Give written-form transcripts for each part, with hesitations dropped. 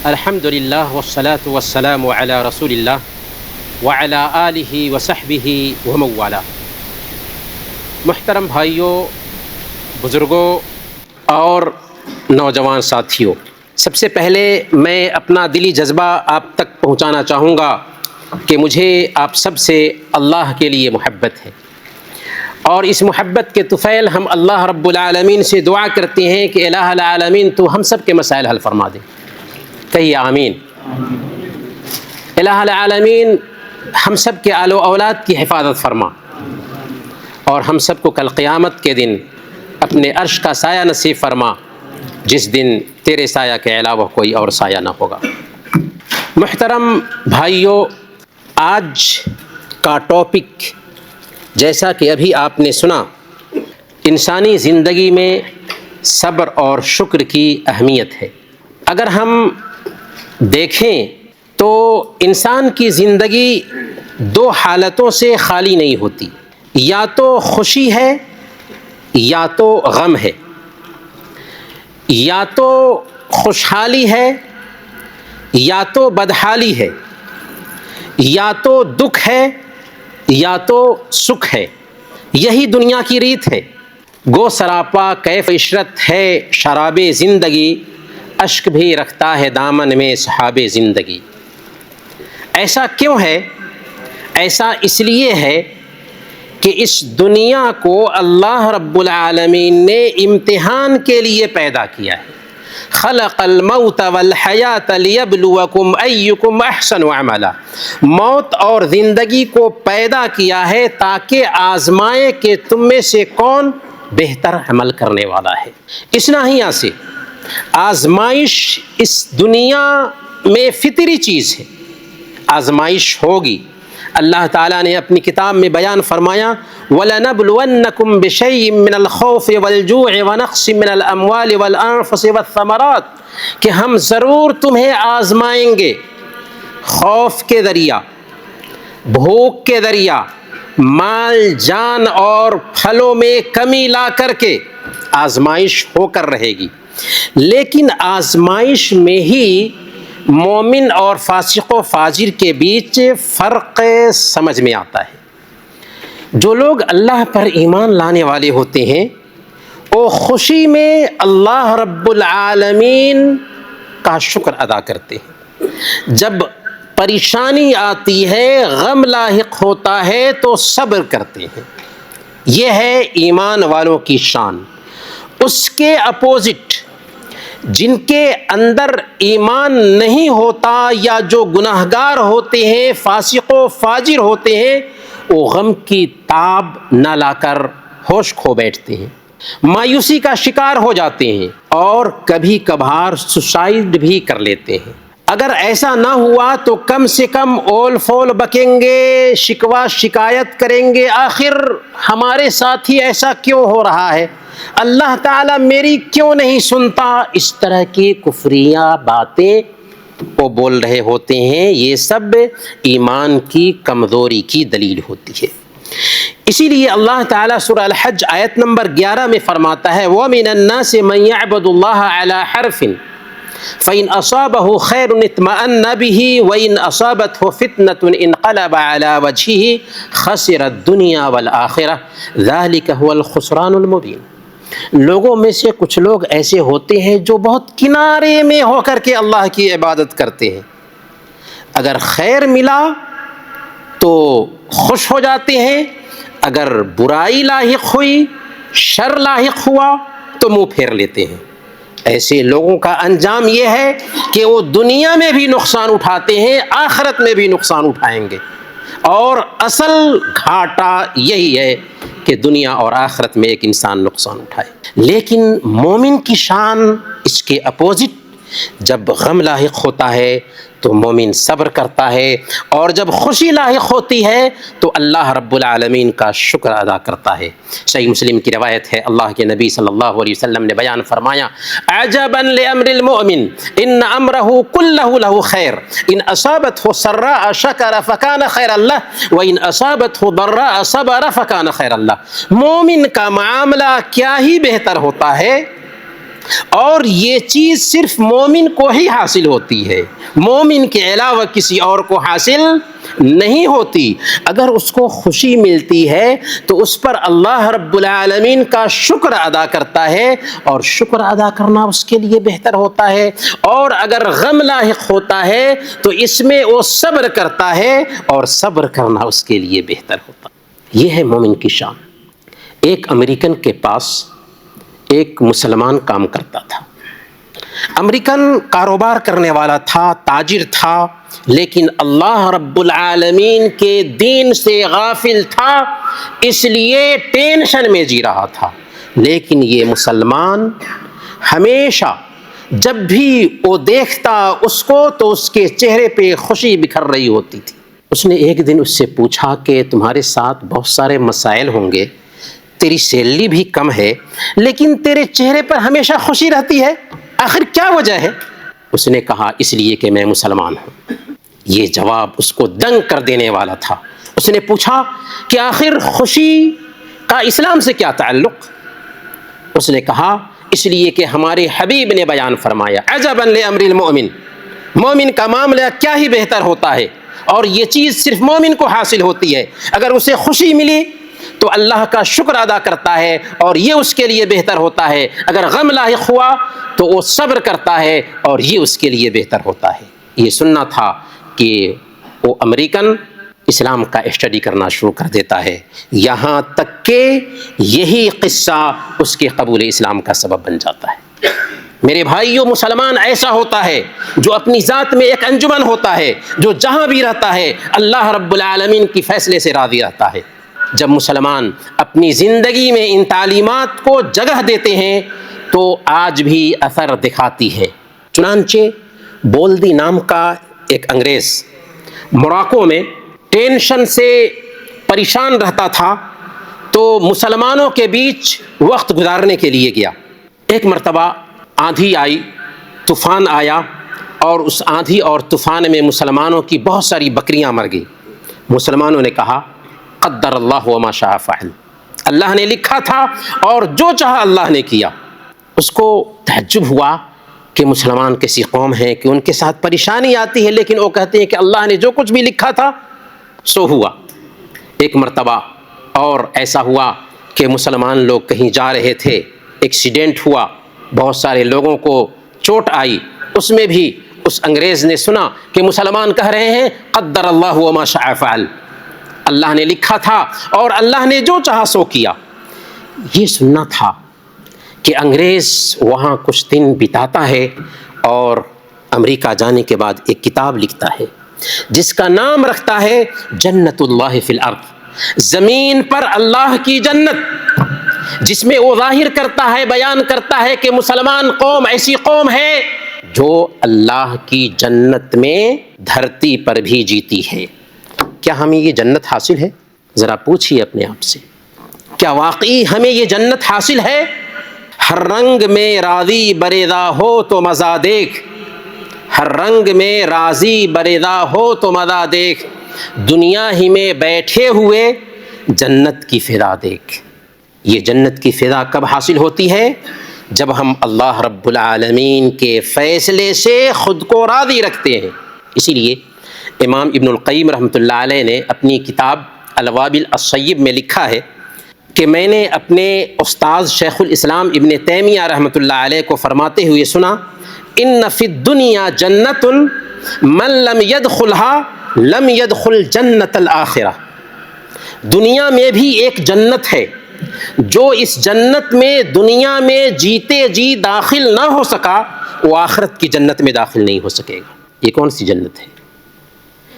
الحمد للہ والصلاة والسلام علی رسول اللہ وعلی آلہ وصحبہ ومن والہ۔ محترم بھائیوں، بزرگوں اور نوجوان ساتھیوں، سب سے پہلے میں اپنا دلی جذبہ آپ تک پہنچانا چاہوں گا کہ مجھے آپ سب سے اللہ کے لیے محبت ہے، اور اس محبت کے طفیل ہم اللہ رب العالمین سے دعا کرتے ہیں کہ الہ العالمین تو ہم سب کے مسائل حل فرما دے۔ کہیے آمین۔ الہ العالمین ہم سب کے آل و اولاد کی حفاظت فرما، اور ہم سب کو کل قیامت کے دن اپنے عرش کا سایہ نصیب فرما، جس دن تیرے سایہ کے علاوہ کوئی اور سایہ نہ ہوگا۔ محترم بھائیوں، آج کا ٹاپک جیسا کہ ابھی آپ نے سنا، انسانی زندگی میں صبر اور شکر کی اہمیت ہے۔ اگر ہم دیکھیں تو انسان کی زندگی دو حالتوں سے خالی نہیں ہوتی، یا تو خوشی ہے یا تو غم ہے، یا تو خوشحالی ہے یا تو بدحالی ہے، یا تو دکھ ہے یا تو سکھ ہے۔ یہی دنیا کی ریت ہے۔ گو سراپا کیف عشرت ہے شراب زندگی، اشک بھی رکھتا ہے دامن میں سحاب زندگی۔ ایسا کیوں ہے؟ ایسا اس لیے ہے کہ اس دنیا کو اللہ رب العالمین نے امتحان کے لیے پیدا کیا ہے۔ خلق الموت والحیات لیبلوکم ایکم احسن عملا، موت اور زندگی کو پیدا کیا ہے تاکہ آزمائے کہ تم میں سے کون بہتر عمل کرنے والا ہے۔ اس ناحیہ سے آزمائش اس دنیا میں فطری چیز ہے، آزمائش ہوگی۔ اللہ تعالیٰ نے اپنی کتاب میں بیان فرمایا وَلَنَبْلُوَنَّكُمْ بِشَيْءٍ مِّنَ الْخَوْفِ وَالْجُوعِ وَنَقْصٍ مِّنَ الْأَمْوَالِ وَالْأَنفُسِ وَالثَّمَرَاتِ، کہ ہم ضرور تمہیں آزمائیں گے، خوف کے ذریعہ، بھوک کے ذریعہ، مال جان اور پھلوں میں کمی لا کر کے آزمائش ہو کر رہے گی۔ لیکن آزمائش میں ہی مومن اور فاسق و فاجر کے بیچ فرق سمجھ میں آتا ہے۔ جو لوگ اللہ پر ایمان لانے والے ہوتے ہیں وہ خوشی میں اللہ رب العالمین کا شکر ادا کرتے ہیں، جب پریشانی آتی ہے، غم لاحق ہوتا ہے تو صبر کرتے ہیں۔ یہ ہے ایمان والوں کی شان۔ اس کے اپوزٹ جن کے اندر ایمان نہیں ہوتا یا جو گناہگار ہوتے ہیں، فاسق و فاجر ہوتے ہیں، وہ غم کی تاب نہ لا کر ہوش کھو بیٹھتے ہیں، مایوسی کا شکار ہو جاتے ہیں، اور کبھی کبھار سوسائڈ بھی کر لیتے ہیں۔ اگر ایسا نہ ہوا تو کم سے کم اول فول بکیں گے، شکوہ شکایت کریں گے، آخر ہمارے ساتھ ہی ایسا کیوں ہو رہا ہے، اللہ تعالیٰ میری کیوں نہیں سنتا، اس طرح کی کفریہ باتیں وہ بول رہے ہوتے ہیں۔ یہ سب ایمان کی کمزوری کی دلیل ہوتی ہے۔ اسی لیے اللہ تعالیٰ سورہ الحج آیت نمبر 11 میں فرماتا ہے وَمِنَ النَّاسِ مَن يَعْبُدُ اللَّهَ عَلَى حَرْفٍ فَإِنْ أَصَابَهُ خَيْرٌ اطْمَأَنَّ بِهِ وَإِنْ أَصَابَتْهُ فِتْنَةٌ انقلب عَلَى وَجْهِهِ خَسِرَ الدُّنْيَا وَالْآخِرَةَ ذَلِكَ هُوَ الْخُسْرَانُ الْمُبِينُ۔ لوگوں میں سے کچھ لوگ ایسے ہوتے ہیں جو بہت کنارے میں ہو کر کے اللہ کی عبادت کرتے ہیں، اگر خیر ملا تو خوش ہو جاتے ہیں، اگر برائی لاحق ہوئی، شر لاحق ہوا تو منہ پھیر لیتے ہیں۔ ایسے لوگوں کا انجام یہ ہے کہ وہ دنیا میں بھی نقصان اٹھاتے ہیں، آخرت میں بھی نقصان اٹھائیں گے، اور اصل گھاٹا یہی ہے کہ دنیا اور آخرت میں ایک انسان نقصان اٹھائے۔ لیکن مومن کی شان اس کے اپوزٹ، جب غم لاحق ہوتا ہے تو مومن صبر کرتا ہے، اور جب خوشی لاحق ہوتی ہے تو اللہ رب العالمین کا شکر ادا کرتا ہے۔ صحیح مسلم کی روایت ہے، اللہ کے نبی صلی اللہ علیہ وسلم نے بیان فرمایا عجبا لامر المؤمن ان امرہ کلہ لہ خیر ان اصابتہ سراء شکر فکان خیرا لہ وان اصابتہ ضراء صبر فکان خیرا لہ۔ مومن کا معاملہ کیا ہی بہتر ہوتا ہے اور یہ چیز صرف مومن کو ہی حاصل ہوتی ہے، مومن کے علاوہ کسی اور کو حاصل نہیں ہوتی۔ اگر اس کو خوشی ملتی ہے تو اس پر اللہ رب العالمین کا شکر ادا کرتا ہے، اور شکر ادا کرنا اس کے لیے بہتر ہوتا ہے۔ اور اگر غم لاحق ہوتا ہے تو اس میں وہ صبر کرتا ہے، اور صبر کرنا اس کے لیے بہتر ہوتا ہے۔ یہ ہے مومن کی شان۔ ایک امریکن کے پاس ایک مسلمان کام کرتا تھا۔ امریکن کاروبار کرنے والا تھا، تاجر تھا، لیکن اللہ رب العالمین کے دین سے غافل تھا، اس لیے ٹینشن میں جی رہا تھا۔ لیکن یہ مسلمان ہمیشہ جب بھی وہ دیکھتا اس کو تو اس کے چہرے پہ خوشی بکھر رہی ہوتی تھی۔ اس نے ایک دن اس سے پوچھا کہ تمہارے ساتھ بہت سارے مسائل ہوں گے، تیری سیلری بھی کم ہے، لیکن تیرے چہرے پر ہمیشہ خوشی رہتی ہے، آخر کیا وجہ ہے؟ اس نے کہا اس لیے کہ میں مسلمان ہوں۔ یہ جواب اس کو دنگ کر دینے والا تھا۔ اس نے پوچھا کہ آخر خوشی کا اسلام سے کیا تعلق؟ اس نے کہا اس لیے کہ ہمارے حبیب نے بیان فرمایا عجبا لامر المؤمن، مومن کا معاملہ کیا ہی بہتر ہوتا ہے، اور یہ چیز صرف مومن کو حاصل ہوتی ہے۔ اگر اسے خوشی ملی تو اللہ کا شکر ادا کرتا ہے، اور یہ اس کے لیے بہتر ہوتا ہے۔ اگر غم لاحق ہوا تو وہ صبر کرتا ہے، اور یہ اس کے لیے بہتر ہوتا ہے۔ یہ سننا تھا کہ وہ امریکن اسلام کا اسٹڈی کرنا شروع کر دیتا ہے، یہاں تک کہ یہی قصہ اس کے قبول اسلام کا سبب بن جاتا ہے۔ میرے بھائیو، مسلمان ایسا ہوتا ہے جو اپنی ذات میں ایک انجمن ہوتا ہے، جو جہاں بھی رہتا ہے اللہ رب العالمین کی فیصلے سے راضی رہتا ہے۔ جب مسلمان اپنی زندگی میں ان تعلیمات کو جگہ دیتے ہیں تو آج بھی اثر دکھاتی ہے۔ چنانچہ بولدی نام کا ایک انگریز موراکو میں ٹینشن سے پریشان رہتا تھا، تو مسلمانوں کے بیچ وقت گزارنے کے لیے گیا۔ ایک مرتبہ آندھی آئی، طوفان آیا، اور اس آندھی اور طوفان میں مسلمانوں کی بہت ساری بکریاں مر گئی۔ مسلمانوں نے کہا قدر اللہ وما شاء فعل، اللہ نے لکھا تھا اور جو چاہا اللہ نے کیا۔ اس کو تعجب ہوا کہ مسلمان کیسی قوم ہیں کہ ان کے ساتھ پریشانی آتی ہے لیکن وہ کہتے ہیں کہ اللہ نے جو کچھ بھی لکھا تھا سو ہوا۔ ایک مرتبہ اور ایسا ہوا کہ مسلمان لوگ کہیں جا رہے تھے، ایکسیڈنٹ ہوا، بہت سارے لوگوں کو چوٹ آئی۔ اس میں بھی اس انگریز نے سنا کہ مسلمان کہہ رہے ہیں قدر اللہ وما شاء فعل، اللہ نے لکھا تھا اور اللہ نے جو چاہا سو کیا۔ یہ سننا تھا کہ انگریز وہاں کچھ دن بتاتا ہے اور امریکہ جانے کے بعد ایک کتاب لکھتا ہے جس کا نام رکھتا ہے جنت اللہ فی الارض، زمین پر اللہ کی جنت، جس میں وہ ظاہر کرتا ہے، بیان کرتا ہے کہ مسلمان قوم ایسی قوم ہے جو اللہ کی جنت میں دھرتی پر بھی جیتی ہے۔ کیا ہمیں یہ جنت حاصل ہے؟ ذرا پوچھیے اپنے آپ سے، کیا واقعی ہمیں یہ جنت حاصل ہے؟ ہر رنگ میں راضی بریدا ہو تو مزہ دیکھ، ہر رنگ میں راضی بریدا ہو تو مزہ دیکھ، دنیا ہی میں بیٹھے ہوئے جنت کی فضا دیکھ۔ یہ جنت کی فضا کب حاصل ہوتی ہے؟ جب ہم اللہ رب العالمین کے فیصلے سے خود کو راضی رکھتے ہیں۔ اسی لیے امام ابن القیم رحمۃ اللہ علیہ نے اپنی کتاب الوابل الصیب میں لکھا ہے کہ میں نے اپنے استاذ شیخ الاسلام ابن تیمیہ رحمۃ اللہ علیہ کو فرماتے ہوئے سنا ان فی الدنیا جنت من لم يدخلها لم يدخل جنت الآخرہ، دنیا میں بھی ایک جنت ہے، جو اس جنت میں دنیا میں جیتے جی داخل نہ ہو سکا وہ آخرت کی جنت میں داخل نہیں ہو سکے گا۔ یہ کون سی جنت ہے؟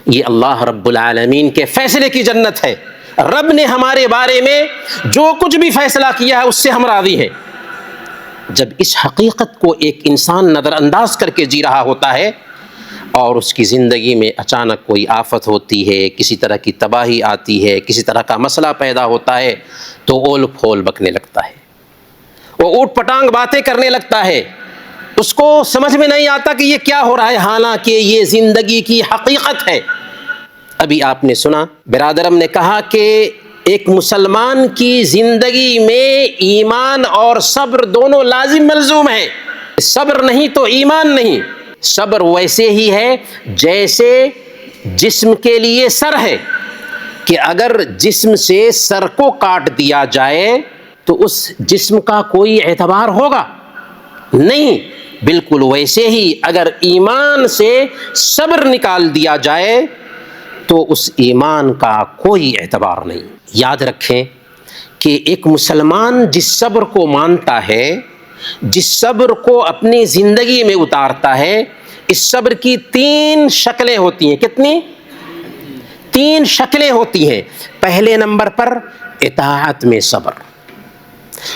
یہ اللہ رب العالمین کے فیصلے کی جنت ہے۔ رب نے ہمارے بارے میں جو کچھ بھی فیصلہ کیا ہے اس سے ہم راضی ہیں۔ جب اس حقیقت کو ایک انسان نظر انداز کر کے جی رہا ہوتا ہے اور اس کی زندگی میں اچانک کوئی آفت ہوتی ہے، کسی طرح کی تباہی آتی ہے، کسی طرح کا مسئلہ پیدا ہوتا ہے، تو اول پھول بکنے لگتا ہے، وہ اوٹ پٹانگ باتیں کرنے لگتا ہے، اس کو سمجھ میں نہیں آتا کہ یہ کیا ہو رہا ہے، حالانکہ یہ زندگی کی حقیقت ہے۔ ابھی آپ نے سنا برادرم نے کہا کہ ایک مسلمان کی زندگی میں ایمان اور صبر دونوں لازم ملزوم ہیں. صبر نہیں تو ایمان نہیں. صبر ویسے ہی ہے جیسے جسم کے لیے سر ہے کہ اگر جسم سے سر کو کاٹ دیا جائے تو اس جسم کا کوئی اعتبار ہوگا نہیں. بالکل ویسے ہی اگر ایمان سے صبر نکال دیا جائے تو اس ایمان کا کوئی اعتبار نہیں. یاد رکھیں کہ ایک مسلمان جس صبر کو مانتا ہے، جس صبر کو اپنی زندگی میں اتارتا ہے، اس صبر کی 3 شکلیں ہوتی ہیں. کتنی؟ 3 شکلیں ہوتی ہیں. پہلے نمبر پر اطاعت میں صبر،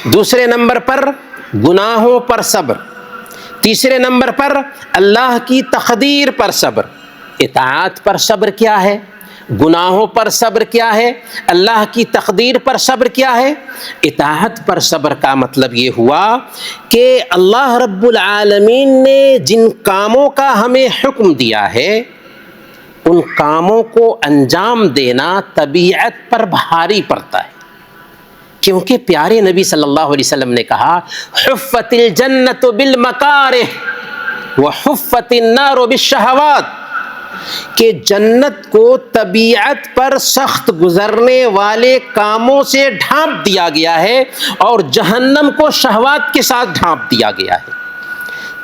دوسرے نمبر پر گناہوں پر صبر، تیسرے نمبر پر اللہ کی تقدیر پر صبر. اطاعت پر صبر کیا ہے؟ گناہوں پر صبر کیا ہے؟ اللہ کی تقدیر پر صبر کیا ہے؟ اطاعت پر صبر کا مطلب یہ ہوا کہ اللہ رب العالمین نے جن کاموں کا ہمیں حکم دیا ہے ان کاموں کو انجام دینا طبیعت پر بھاری پڑتا ہے، کیونکہ پیارے نبی صلی اللہ علیہ وسلم نے کہا حفت الجنت بالمکارہ وحفت النار بالشہوات، کہ جنت کو طبیعت پر سخت گزرنے والے کاموں سے ڈھانپ دیا گیا ہے اور جہنم کو شہوات کے ساتھ ڈھانپ دیا گیا ہے.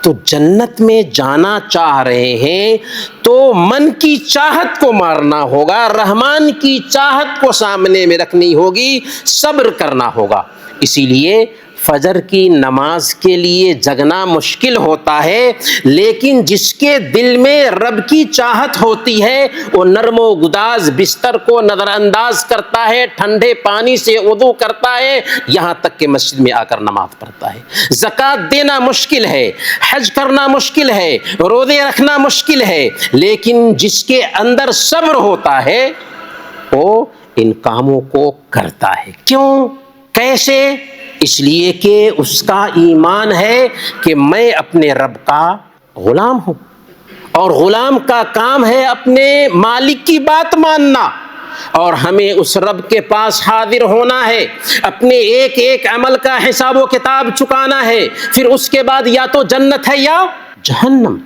تو جنت میں جانا چاہ رہے ہیں تو من کی چاہت کو مارنا ہوگا، رحمان کی چاہت کو سامنے میں رکھنی ہوگی، صبر کرنا ہوگا. اسی لیے فجر کی نماز کے لیے جگنا مشکل ہوتا ہے، لیکن جس کے دل میں رب کی چاہت ہوتی ہے وہ نرم و گداز بستر کو نظر انداز کرتا ہے، ٹھنڈے پانی سے وضو کرتا ہے، یہاں تک کہ مسجد میں آ کر نماز پڑھتا ہے. زکوٰۃ دینا مشکل ہے، حج کرنا مشکل ہے، روزے رکھنا مشکل ہے، لیکن جس کے اندر صبر ہوتا ہے وہ ان کاموں کو کرتا ہے. کیوں؟ کیسے؟ اس لیے کہ اس کا ایمان ہے کہ میں اپنے رب کا غلام ہوں اور غلام کا کام ہے اپنے مالک کی بات ماننا، اور ہمیں اس رب کے پاس حاضر ہونا ہے، اپنے ایک ایک عمل کا حساب و کتاب چکانا ہے. پھر اس کے بعد یا تو جنت ہے یا جہنم،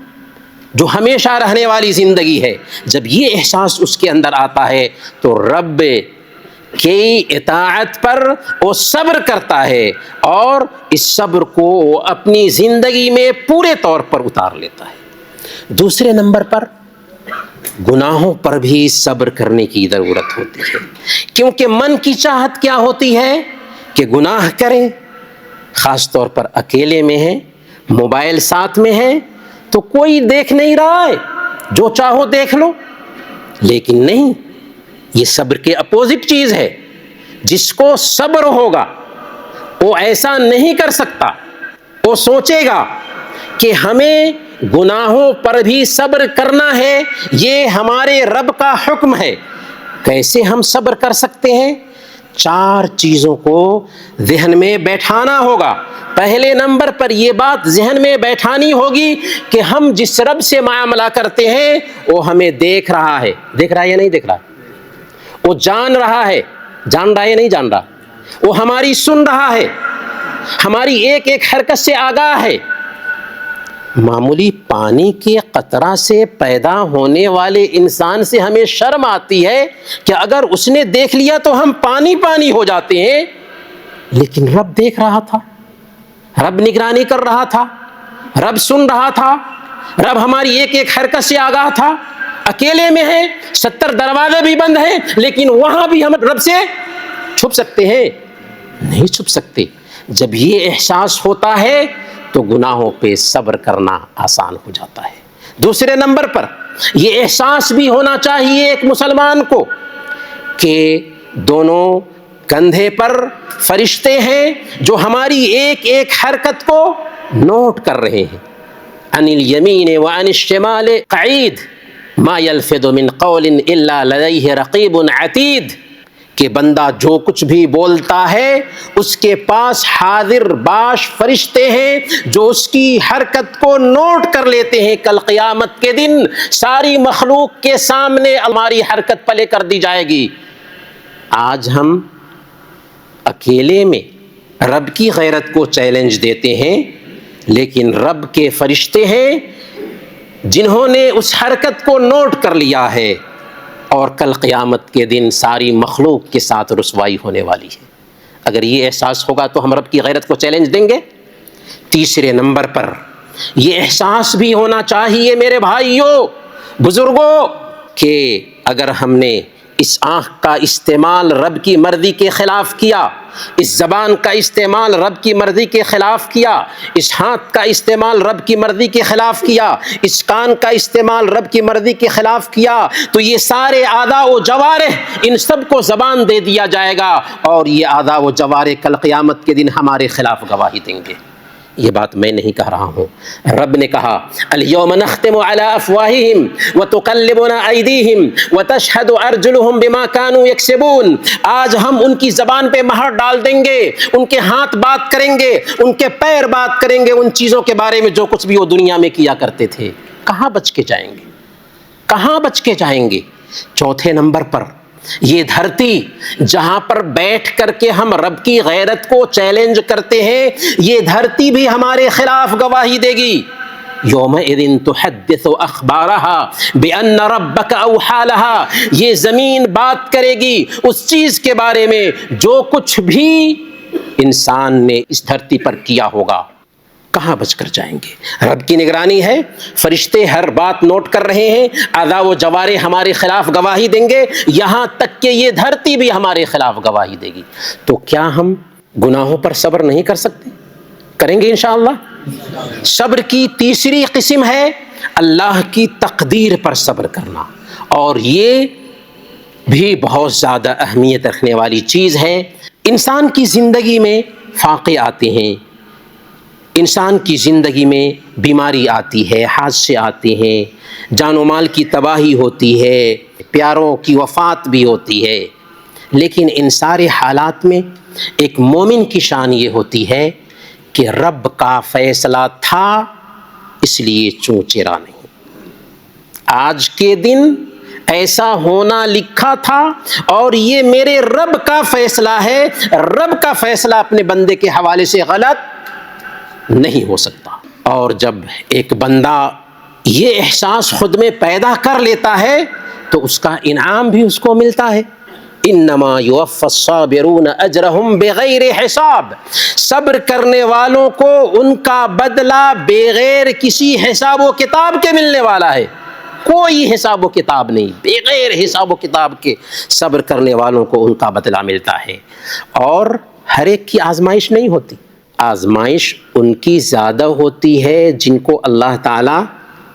جو ہمیشہ رہنے والی زندگی ہے. جب یہ احساس اس کے اندر آتا ہے تو رب کی اطاعت پر وہ صبر کرتا ہے اور اس صبر کو وہ اپنی زندگی میں پورے طور پر اتار لیتا ہے. دوسرے نمبر پر گناہوں پر بھی صبر کرنے کی ضرورت ہوتی ہے، کیونکہ من کی چاہت کیا ہوتی ہے کہ گناہ کریں، خاص طور پر اکیلے میں ہیں، موبائل ساتھ میں ہے تو کوئی دیکھ نہیں رہا ہے، جو چاہو دیکھ لو. لیکن نہیں، یہ صبر کے اپوزٹ چیز ہے. جس کو صبر ہوگا وہ ایسا نہیں کر سکتا، وہ سوچے گا کہ ہمیں گناہوں پر بھی صبر کرنا ہے، یہ ہمارے رب کا حکم ہے. کیسے ہم صبر کر سکتے ہیں؟ 4 چیزوں کو ذہن میں بیٹھانا ہوگا. پہلے نمبر پر یہ بات ذہن میں بیٹھانی ہوگی کہ ہم جس رب سے معاملہ کرتے ہیں وہ ہمیں دیکھ رہا ہے. دیکھ رہا ہے یا نہیں دیکھ رہا؟ وہ جان رہا ہے، جان رہا ہے یا نہیں جان رہا؟ وہ ہماری سن رہا ہے، ہماری ایک ایک حرکت سے آگاہ ہے. معمولی پانی کے قطرہ سے پیدا ہونے والے انسان سے ہمیں شرم آتی ہے کہ اگر اس نے دیکھ لیا تو ہم پانی پانی ہو جاتے ہیں، لیکن رب دیکھ رہا تھا، رب نگرانی کر رہا تھا، رب سن رہا تھا، رب ہماری ایک ایک حرکت سے آگاہ تھا. اکیلے میں ہیں، 70 دروازے بھی بند ہیں، لیکن وہاں بھی ہم رب سے چھپ سکتے ہیں؟ نہیں چھپ سکتے. جب یہ احساس ہوتا ہے تو گناہوں پہ صبر کرنا آسان ہو جاتا ہے. دوسرے نمبر پر یہ احساس بھی ہونا چاہیے ایک مسلمان کو کہ دونوں کندھے پر فرشتے ہیں جو ہماری ایک ایک حرکت کو نوٹ کر رہے ہیں. عن الیمین وعن الشمال قعید ما یلفظ من قول الا لدیہ رقیب عتید، کہ بندہ جو کچھ بھی بولتا ہے اس کے پاس حاضر باش فرشتے ہیں جو اس کی حرکت کو نوٹ کر لیتے ہیں. کل قیامت کے دن ساری مخلوق کے سامنے ہماری حرکت پلے کر دی جائے گی. آج ہم اکیلے میں رب کی غیرت کو چیلنج دیتے ہیں، لیکن رب کے فرشتے ہیں جنہوں نے اس حرکت کو نوٹ کر لیا ہے، اور کل قیامت کے دن ساری مخلوق کے ساتھ رسوائی ہونے والی ہے۔ اگر یہ احساس ہوگا تو ہم رب کی غیرت کو چیلنج دیں گے۔ تیسرے نمبر پر یہ احساس بھی ہونا چاہیے میرے بھائیوں، بزرگوں، کہ اگر ہم نے اس آنکھ کا استعمال رب کی مرضی کے خلاف کیا، اس زبان کا استعمال رب کی مرضی کے خلاف کیا، اس ہاتھ کا استعمال رب کی مرضی کے خلاف کیا، اس کان کا استعمال رب کی مرضی کے خلاف کیا، تو یہ سارے اعضاء و جوارح ان سب کو زبان دے دیا جائے گا، اور یہ اعضاء و جوارح کل قیامت کے دن ہمارے خلاف گواہی دیں گے۔ یہ بات میں نہیں کہہ رہا ہوں، رب نے کہا الیوم نختم علی افواہہم وتکلمنا ایدیہم وتشہد ارجلہم بما کانوا یکسبون۔ آج ہم ان کی زبان پہ مہر ڈال دیں گے، ان کے ہاتھ بات کریں گے، ان کے پیر بات کریں گے ان چیزوں کے بارے میں جو کچھ بھی وہ دنیا میں کیا کرتے تھے۔ کہاں بچ کے جائیں گے؟ کہاں بچ کے جائیں گے؟ چوتھے نمبر پر یہ دھرتی جہاں پر بیٹھ کر کے ہم رب کی غیرت کو چیلنج کرتے ہیں، یہ دھرتی بھی ہمارے خلاف گواہی دے گی۔ یومئذ تحدث اخبارها بان ربک اوحی لها، یہ زمین بات کرے گی اس چیز کے بارے میں جو کچھ بھی انسان نے اس دھرتی پر کیا ہوگا۔ کہاں بچ کر جائیں گے؟ رب کی نگرانی ہے، فرشتے ہر بات نوٹ کر رہے ہیں، اعضاء و جوارح ہمارے خلاف گواہی دیں گے، یہاں تک کہ یہ دھرتی بھی ہمارے خلاف گواہی دے گی۔ تو کیا ہم گناہوں پر صبر نہیں کر سکتے؟ کریں گے انشاءاللہ۔ صبر کی تیسری قسم ہے اللہ کی تقدیر پر صبر کرنا، اور یہ بھی بہت زیادہ اہمیت رکھنے والی چیز ہے۔ انسان کی زندگی میں فاقے آتے ہیں، انسان کی زندگی میں بیماری آتی ہے، حادثے آتے ہیں، جان و مال کی تباہی ہوتی ہے، پیاروں کی وفات بھی ہوتی ہے، لیکن ان سارے حالات میں ایک مومن کی شان یہ ہوتی ہے کہ رب کا فیصلہ تھا اس لیے چونچیرا نہیں۔ آج کے دن ایسا ہونا لکھا تھا اور یہ میرے رب کا فیصلہ ہے، رب کا فیصلہ اپنے بندے کے حوالے سے غلط نہیں ہو سکتا۔ اور جب ایک بندہ یہ احساس خود میں پیدا کر لیتا ہے تو اس کا انعام بھی اس کو ملتا ہے۔ انما یوفی الصابرون اجرہم بغیر حساب، صبر کرنے والوں کو ان کا بدلہ بغیر کسی حساب و کتاب کے ملنے والا ہے۔ کوئی حساب و کتاب نہیں، بغیر حساب و کتاب کے صبر کرنے والوں کو ان کا بدلہ ملتا ہے۔ اور ہر ایک کی آزمائش نہیں ہوتی، آزمائش ان کی زیادہ ہوتی ہے جن کو اللہ تعالیٰ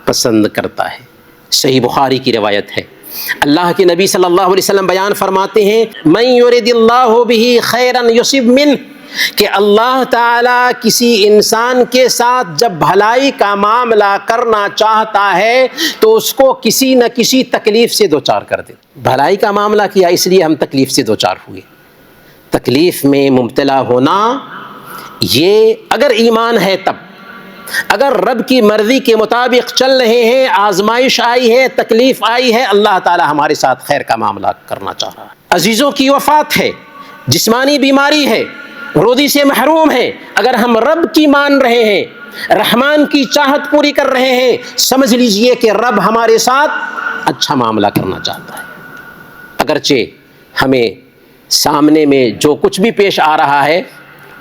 پسند کرتا ہے۔ صحیح بخاری کی روایت ہے، اللہ کے نبی صلی اللہ علیہ وسلم بیان فرماتے ہیں من یرد اللہ بہ خیرا یصب منہ، کہ اللہ تعالیٰ کسی انسان کے ساتھ جب بھلائی کا معاملہ کرنا چاہتا ہے تو اس کو کسی نہ کسی تکلیف سے دوچار کر دے۔ بھلائی کا معاملہ کیا اس لیے ہم تکلیف سے دوچار ہوئے۔ تکلیف میں مبتلا ہونا یہ اگر ایمان ہے تب، اگر رب کی مرضی کے مطابق چل رہے ہیں، آزمائش آئی ہے، تکلیف آئی ہے، اللہ تعالی ہمارے ساتھ خیر کا معاملہ کرنا چاہ رہا ہے۔ عزیزوں کی وفات ہے، جسمانی بیماری ہے، روزی سے محروم ہے، اگر ہم رب کی مان رہے ہیں، رحمان کی چاہت پوری کر رہے ہیں، سمجھ لیجئے کہ رب ہمارے ساتھ اچھا معاملہ کرنا چاہتا ہے۔ اگرچہ ہمیں سامنے میں جو کچھ بھی پیش آ رہا ہے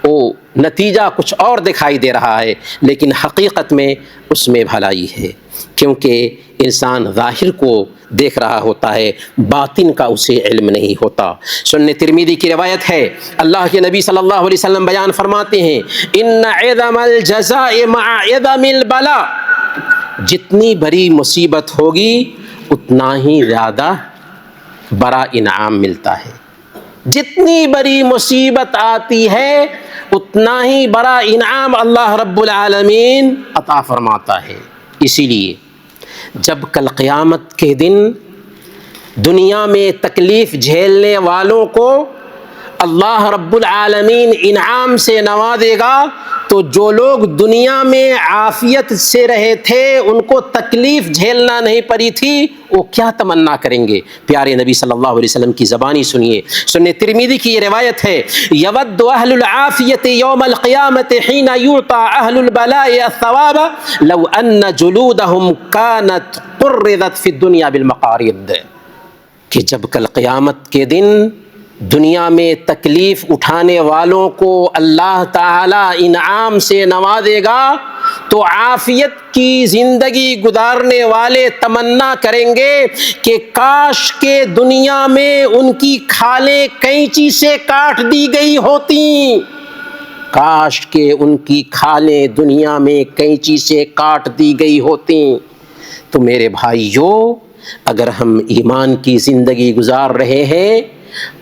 وہ نتیجہ کچھ اور دکھائی دے رہا ہے، لیکن حقیقت میں اس میں بھلائی ہے، کیونکہ انسان ظاہر کو دیکھ رہا ہوتا ہے، باطن کا اسے علم نہیں ہوتا۔ سنن ترمذی کی روایت ہے، اللہ کے نبی صلی اللہ علیہ وسلم بیان فرماتے ہیں ان عظم الجزاء مع عظم البلاء، جتنی بڑی مصیبت ہوگی اتنا ہی زیادہ بڑا انعام ملتا ہے۔ جتنی بڑی مصیبت آتی ہے اتنا ہی بڑا انعام اللہ رب العالمین عطا فرماتا ہے۔ اسی لیے جب کل قیامت کے دن دنیا میں تکلیف جھیلنے والوں کو اللہ رب العالمین انعام سے نوازے گا تو تو جو لوگ دنیا میں عافیت سے رہے تھے، ان کو تکلیف جھیلنا نہیں پڑی تھی، وہ کیا تمنا کریں گے؟ پیارے نبی صلی اللہ علیہ وسلم کی زبانی سنیے۔ سنن ترمذی کی یہ روایت ہے، یود اہل العافیۃ یوم القیامۃ حین یعطی اہل البلاء الثواب لو ان جلودہم کانت قرضت فی الدنیا بالمقارض، کہ جب کل قیامت کے دن دنیا میں تکلیف اٹھانے والوں کو اللہ تعالی انعام سے نوازے گا تو عافیت کی زندگی گزارنے والے تمنا کریں گے کہ کاش کے دنیا میں ان کی کھالیں قینچی سے کاٹ دی گئی ہوتیں، کاش کہ ان کی کھالیں دنیا میں قینچی سے کاٹ دی گئی ہوتیں۔ تو میرے بھائیو، اگر ہم ایمان کی زندگی گزار رہے ہیں،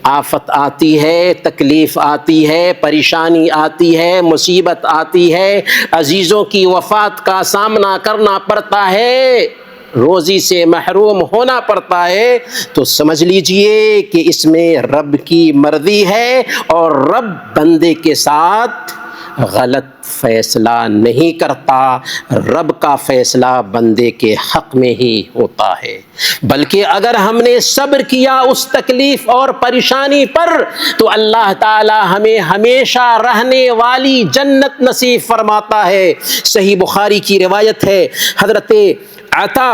آفت آتی ہے، تکلیف آتی ہے، پریشانی آتی ہے، مصیبت آتی ہے، عزیزوں کی وفات کا سامنا کرنا پڑتا ہے، روزی سے محروم ہونا پڑتا ہے، تو سمجھ لیجئے کہ اس میں رب کی مرضی ہے، اور رب بندے کے ساتھ غلط فیصلہ نہیں کرتا، رب کا فیصلہ بندے کے حق میں ہی ہوتا ہے۔ بلکہ اگر ہم نے صبر کیا اس تکلیف اور پریشانی پر تو اللہ تعالی ہمیں ہمیشہ رہنے والی جنت نصیب فرماتا ہے۔ صحیح بخاری کی روایت ہے، حضرت عطا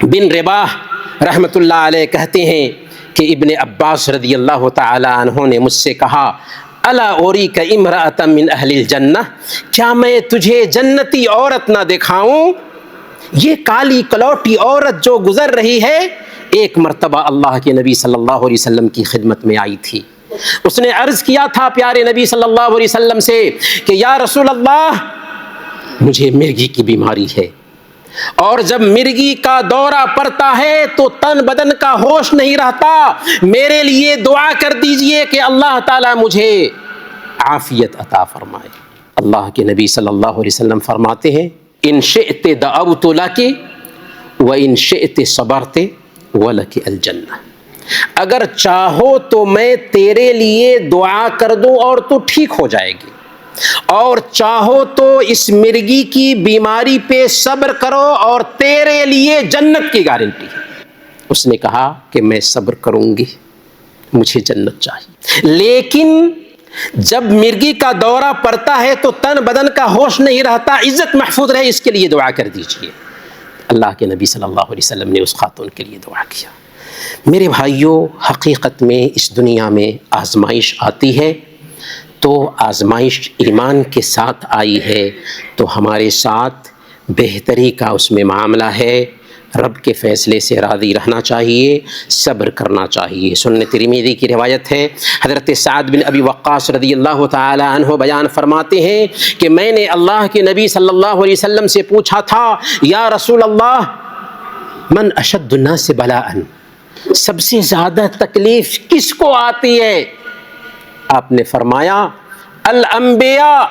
بن رباح رحمۃ اللہ علیہ کہتے ہیں کہ ابن عباس رضی اللہ تعالی عنہ نے مجھ سے کہا، الا اوریک امرأۃ من اہل الجنہ، کیا میں تجھے جنتی عورت نہ دکھاؤں؟ یہ کالی کلوٹی عورت جو گزر رہی ہے، ایک مرتبہ اللہ کے نبی صلی اللہ علیہ وسلم کی خدمت میں آئی تھی۔ اس نے عرض کیا تھا پیارے نبی صلی اللہ علیہ وسلم سے کہ یا رسول اللہ، مجھے مرگی کی بیماری ہے، اور جب مرگی کا دورہ پڑتا ہے تو تن بدن کا ہوش نہیں رہتا، میرے لیے دعا کر دیجئے کہ اللہ تعالیٰ مجھے عافیت عطا فرمائے۔ اللہ کے نبی صلی اللہ علیہ وسلم فرماتے ہیں، ان شئت دعوت لک وان شئت صبرت ولک الجنہ، اگر چاہو تو میں تیرے لیے دعا کر دوں اور تو ٹھیک ہو جائے گی، اور چاہو تو اس مرگی کی بیماری پہ صبر کرو اور تیرے لیے جنت کی گارنٹی ہے۔ اس نے کہا کہ میں صبر کروں گی، مجھے جنت چاہیے، لیکن جب مرگی کا دورہ پڑتا ہے تو تن بدن کا ہوش نہیں رہتا، عزت محفوظ رہے، اس کے لیے دعا کر دیجئے۔ اللہ کے نبی صلی اللہ علیہ وسلم نے اس خاتون کے لیے دعا کیا۔ میرے بھائیوں، حقیقت میں اس دنیا میں آزمائش آتی ہے تو آزمائش ایمان کے ساتھ آئی ہے تو ہمارے ساتھ بہتری کا اس میں معاملہ ہے، رب کے فیصلے سے راضی رہنا چاہیے، صبر کرنا چاہیے۔ سنن ترمذی کی روایت ہے، حضرت سعد بن ابی وقاص رضی اللہ تعالی عنہ بیان فرماتے ہیں کہ میں نے اللہ کے نبی صلی اللہ علیہ وسلم سے پوچھا تھا، یا رسول اللہ، من اشد الناس بلاء، سب سے زیادہ تکلیف کس کو آتی ہے؟ آپ نے فرمایا، الانبیاء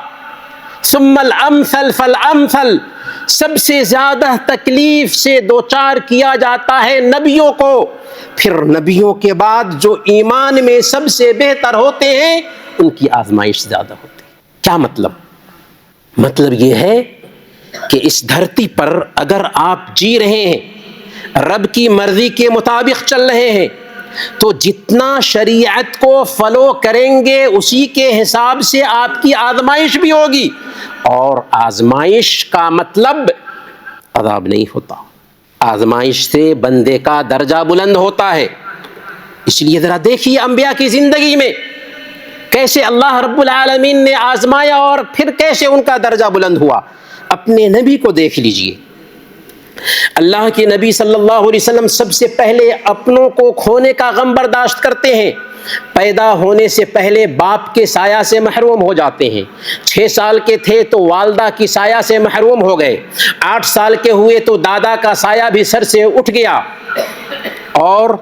ثم الامثل فالامثل، سب سے زیادہ تکلیف سے دوچار کیا جاتا ہے نبیوں کو، پھر نبیوں کے بعد جو ایمان میں سب سے بہتر ہوتے ہیں ان کی آزمائش زیادہ ہوتی ہے۔ کیا مطلب؟ مطلب یہ ہے کہ اس دھرتی پر اگر آپ جی رہے ہیں، رب کی مرضی کے مطابق چل رہے ہیں، تو جتنا شریعت کو فالو کریں گے اسی کے حساب سے آپ کی آزمائش بھی ہوگی، اور آزمائش کا مطلب عذاب نہیں ہوتا، آزمائش سے بندے کا درجہ بلند ہوتا ہے۔ اس لیے ذرا دیکھیے انبیاء کی زندگی میں کیسے اللہ رب العالمین نے آزمایا اور پھر کیسے ان کا درجہ بلند ہوا۔ اپنے نبی کو دیکھ لیجئے، اللہ کے نبی صلی اللہ علیہ وسلم سب سے پہلے اپنوں کو کھونے کا غم برداشت کرتے ہیں، پیدا ہونے سے پہلے باپ کے سایہ سے محروم ہو جاتے ہیں، 6 سال کے تھے تو والدہ کی سایہ سے محروم ہو گئے، 8 سال کے ہوئے تو دادا کا سایہ بھی سر سے اٹھ گیا، اور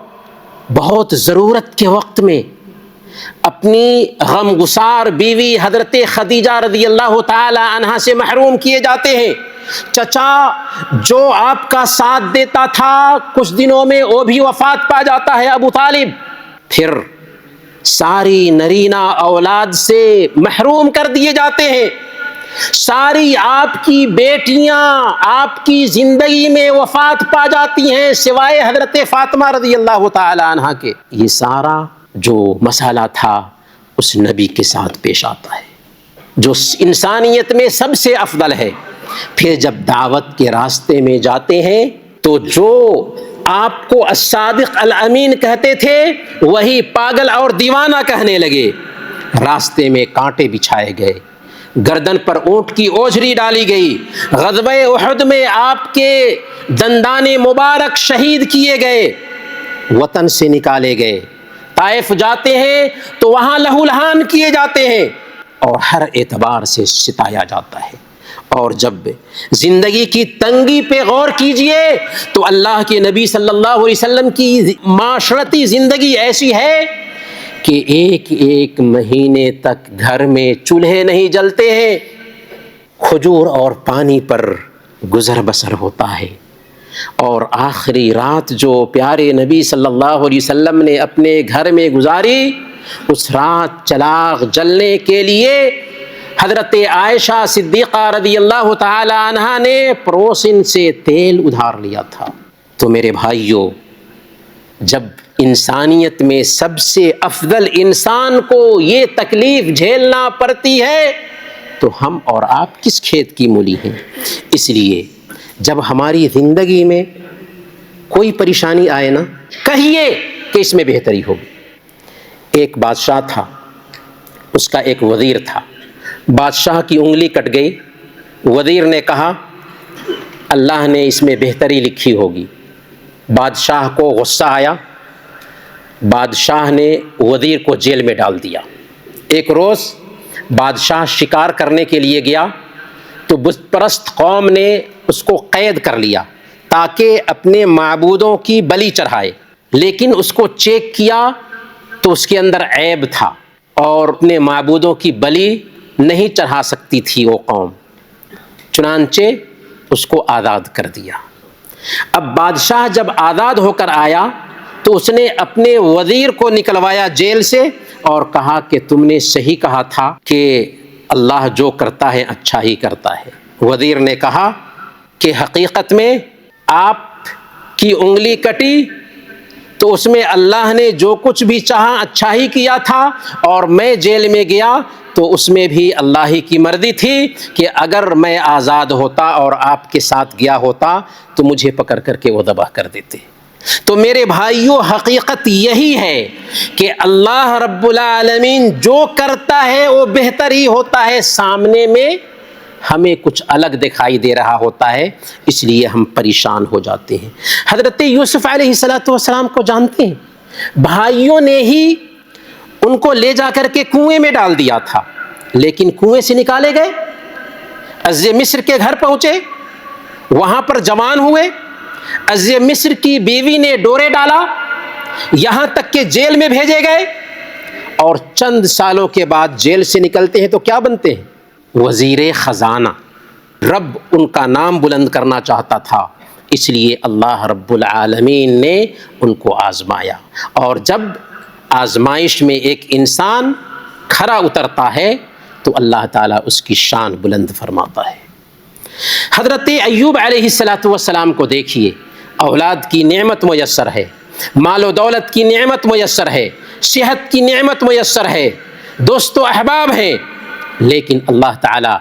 بہت ضرورت کے وقت میں اپنی غم گسار بیوی حضرت خدیجہ رضی اللہ تعالی عنہا سے محروم کیے جاتے ہیں۔ چچا جو آپ کا ساتھ دیتا تھا کچھ دنوں میں وہ بھی وفات پا جاتا ہے، ابو طالب، پھر ساری نرینہ اولاد سے محروم کر دیے جاتے ہیں۔ ساری آپ کی بیٹیاں آپ کی زندگی میں وفات پا جاتی ہیں سوائے حضرت فاطمہ رضی اللہ تعالی عنہا کے۔ یہ سارا جو مسئلہ تھا اس نبی کے ساتھ پیش آتا ہے جو انسانیت میں سب سے افضل ہے۔ پھر جب دعوت کے راستے میں جاتے ہیں تو جو آپ کو الصادق الامین کہتے تھے وہی پاگل اور دیوانہ کہنے لگے۔ راستے میں کانٹے بچھائے گئے، گردن پر اونٹ کی اوجری ڈالی گئی، غزوہ احد میں آپ کے دندان مبارک شہید کیے گئے، وطن سے نکالے گئے، طائف جاتے ہیں تو وہاں لہو لہان کیے جاتے ہیں اور ہر اعتبار سے ستایا جاتا ہے۔ اور جب زندگی کی تنگی پہ غور کیجئے تو اللہ کے نبی صلی اللہ علیہ وسلم کی معاشرتی زندگی ایسی ہے کہ ایک ایک مہینے تک گھر میں چولہے نہیں جلتے ہیں، کھجور اور پانی پر گزر بسر ہوتا ہے۔ اور آخری رات جو پیارے نبی صلی اللہ علیہ وسلم نے اپنے گھر میں گزاری، اس رات چراغ جلنے کے لیے حضرت عائشہ صدیقہ رضی اللہ تعالی عنہا نے پڑوسن سے تیل ادھار لیا تھا۔ تو میرے بھائیوں، جب انسانیت میں سب سے افضل انسان کو یہ تکلیف جھیلنا پڑتی ہے تو ہم اور آپ کس کھیت کی مولی ہیں؟ اس لیے جب ہماری زندگی میں کوئی پریشانی آئے نا، کہیے کہ اس میں بہتری ہوگی۔ ایک بادشاہ تھا، اس کا ایک وزیر تھا، بادشاہ کی انگلی کٹ گئی، وزیر نے کہا اللہ نے اس میں بہتری لکھی ہوگی۔ بادشاہ کو غصہ آیا، بادشاہ نے وزیر کو جیل میں ڈال دیا۔ ایک روز بادشاہ شکار کرنے کے لیے گیا تو بت پرست قوم نے اس کو قید کر لیا تاکہ اپنے معبودوں کی بلی چڑھائے، لیکن اس کو چیک کیا تو اس کے اندر عیب تھا اور اپنے معبودوں کی بلی نہیں چڑھا سکتی تھی وہ قوم، چنانچہ اس کو آزاد کر دیا۔ اب بادشاہ جب آزاد ہو کر آیا تو اس نے اپنے وزیر کو نکلوایا جیل سے اور کہا کہ تم نے صحیح کہا تھا کہ اللہ جو کرتا ہے اچھا ہی کرتا ہے۔ وزیر نے کہا کہ حقیقت میں آپ کی انگلی کٹی تو اس میں اللہ نے جو کچھ بھی چاہا اچھا ہی کیا تھا، اور میں جیل میں گیا تو اس میں بھی اللہ ہی کی مرضی تھی کہ اگر میں آزاد ہوتا اور آپ کے ساتھ گیا ہوتا تو مجھے پکڑ کر کے وہ ذبح کر دیتے۔ تو میرے بھائیوں، حقیقت یہی ہے کہ اللہ رب العالمین جو کرتا ہے وہ بہتر ہی ہوتا ہے، سامنے میں ہمیں کچھ الگ دکھائی دے رہا ہوتا ہے، اس لیے ہم پریشان ہو جاتے ہیں۔ حضرت یوسف علیہ السلام کو جانتے ہیں، بھائیوں نے ہی ان کو لے جا کر کے کنویں میں ڈال دیا تھا، لیکن کنویں سے نکالے گئے، عزیز مصر کے گھر پہنچے، وہاں پر جوان ہوئے، عزیز مصر کی بیوی نے ڈورے ڈالا، یہاں تک کہ جیل میں بھیجے گئے، اور چند سالوں کے بعد جیل سے نکلتے ہیں تو کیا بنتے ہیں؟ وزیر خزانہ۔ رب ان کا نام بلند کرنا چاہتا تھا، اس لیے اللہ رب العالمین نے ان کو آزمایا، اور جب آزمائش میں ایک انسان کھرا اترتا ہے تو اللہ تعالیٰ اس کی شان بلند فرماتا ہے۔ حضرت ایوب علیہ السلام کو دیکھیے، اولاد کی نعمت میسر ہے، مال و دولت کی نعمت میسر ہے، صحت کی نعمت میسر ہے، دوست و احباب ہیں، لیکن اللہ تعالیٰ